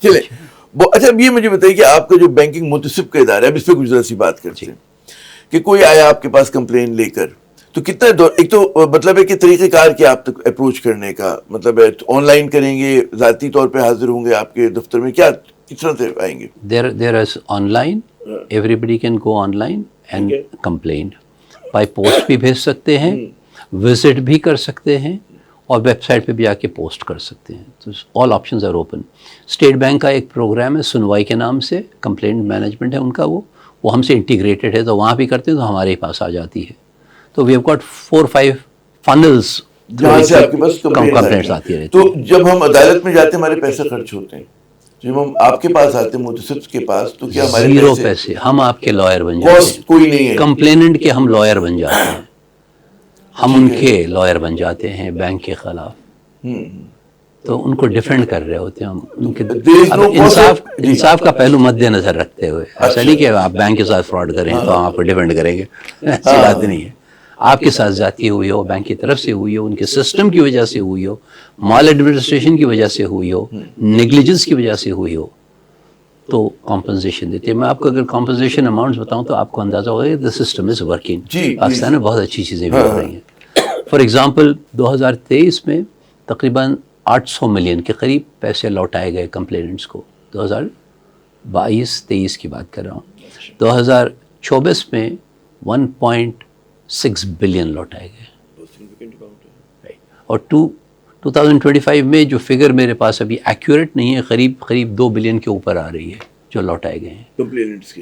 چلے اچھا اب یہ مجھے بتائیے کہ آپ کا جو بینکنگ منتصب کا ادارہ ہے، اب اس پہ کچھ ذرا سی بات کرتے ہیں کہ کوئی آیا آپ کے پاس کمپلین لے کر، تو کتنا ایک تو مطلب ہے کہ طریقہ کار کیا آپ تک اپروچ کرنے کا، مطلب ہے آن لائن کریں گے، ذاتی طور پہ حاضر ہوں گے آپ کے دفتر میں، کیا کس طرح سے آئیں گے؟ There is online, everybody can go online and complain. By post بھی بھیج سکتے ہیں، وزٹ بھی کر سکتے ہیں، اور ویب سائٹ پہ بھی آ کے پوسٹ کر سکتے ہیں. تو all options are open. State bank کا ایک پروگرام ہے سنوائی کے نام سے، کمپلینٹ مینجمنٹ ہے ان کا، وہ ہم سے انٹیگریٹڈ ہے، تو وہاں بھی کرتے ہیں تو ہمارے پاس آ جاتی ہے. تو وی ہیو گاٹ 4-5 فنلز جہاں سے آپ کے پاس کمپلینٹس آتی رہتی. تو جب ہم عدالت میں جاتے ہیں ہمارے پیسے خرچ ہوتے ہیں، جب ہم آپ کے پاس آتے ہیں متصف کے پاس، تو کیا ہمارے زیرو پیسے، ہم آپ کے لائر بن جاتے ہیں. کوئی نہیں ہے، کمپلیننٹ کے ہم لائر بن جاتے ہیں، ہم ان کے لائر بن جاتے ہیں بینک کے خلاف. تو ان کو ڈیفینڈ کر رہے ہوتے ہیں ہم ان کے. انصاف کا پہلو مد نظر رکھتے ہوئے، ایسا نہیں کہ آپ بینک کے ساتھ فراڈ کریں تو ہم آپ کو ڈیفینڈ کریں گے، ایسی بات نہیں ہے. آپ کے ساتھ ذاتی ہوئی ہو، بینک کی طرف سے ہوئی ہو، ان کے سسٹم کی وجہ سے ہوئی ہو، مال ایڈمنسٹریشن کی وجہ سے ہوئی ہو، نیگلیجنس کی وجہ سے ہوئی ہو، تو کمپنسیشن دیتے ہیں. میں آپ کو اگر کمپنسیشن اماؤنٹس بتاؤں تو آپ کو اندازہ ہوگا کہ the system is working. Pakistan میں بہت اچھی چیزیں بھی ہو رہی ہیں. فار ایگزامپل 2023 میں تقریباً 800 ملین کے قریب پیسے لوٹائے گئے کمپلیننٹس کو. 2022-23 کی بات کر رہا ہوں. 2024 میں 1.6 بلین لوٹائے گئے. اور 2025 میں جو فگر میرے پاس ابھی ایکوریٹ نہیں ہے، قریب 2 بلین کے اوپر آ رہی ہے جو لوٹائے گئے ہیں.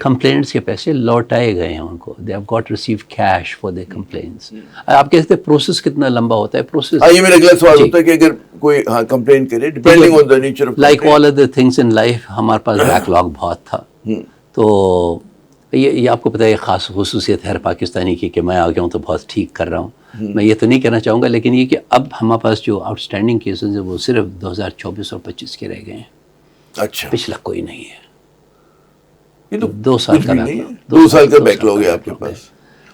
کمپلینٹس کے پیسے لوٹائے گئے ہیں ان کو. They have got received cash for their complaints. آپ کہتے ہیں پروسیس کتنا لمبا ہوتا ہے. پروسیس یہ میرا اگلا سوال ہوتا ہے کہ اگر کوئی کمپلین کرے، depending on the nature of like all other things in life, ہمارے پاس بیک لاگ بہت تھا. تو یہ آپ کو پتہ ہے خاص خصوصیت ہر پاکستانی کی کہ میں آ گیا ہوں تو بہت ٹھیک کر رہا ہوں. میں یہ تو نہیں کہنا چاہوں گا، لیکن یہ کہ اب ہمارے پاس جو آؤٹ اسٹینڈنگ کیسز ہیں وہ صرف 2024 اور 25 کے رہ گئے ہیں. اچھا، پچھلا کوئی نہیں ہے. یہ تو 2 سال کا 2 سال کا بیک لاگ ہے آپ کے پاس.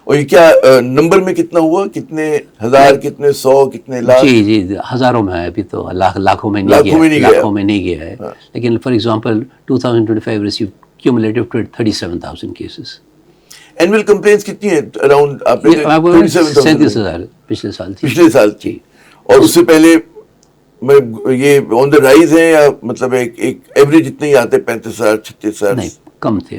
اور یہ کیا نمبر میں کتنا ہوا؟ کتنے ہزار، کتنے 100، کتنے لاکھ؟ جی ہزاروں میں ہے. ابھی تو لاکھوں میں نہیں گیا ہے. لیکن for example 2025 receive cumulative 37,000 cases. Annual compliance کتنی ہیں اراؤنڈ؟ آپ نے 37,000 پچھلے سال تھی. اور اس سے پہلے یہ آن دا رائز ہے یا مطلب ایک ایوریج اتنے ہی آتے 35,000 36,000؟ نہیں، کم تھے.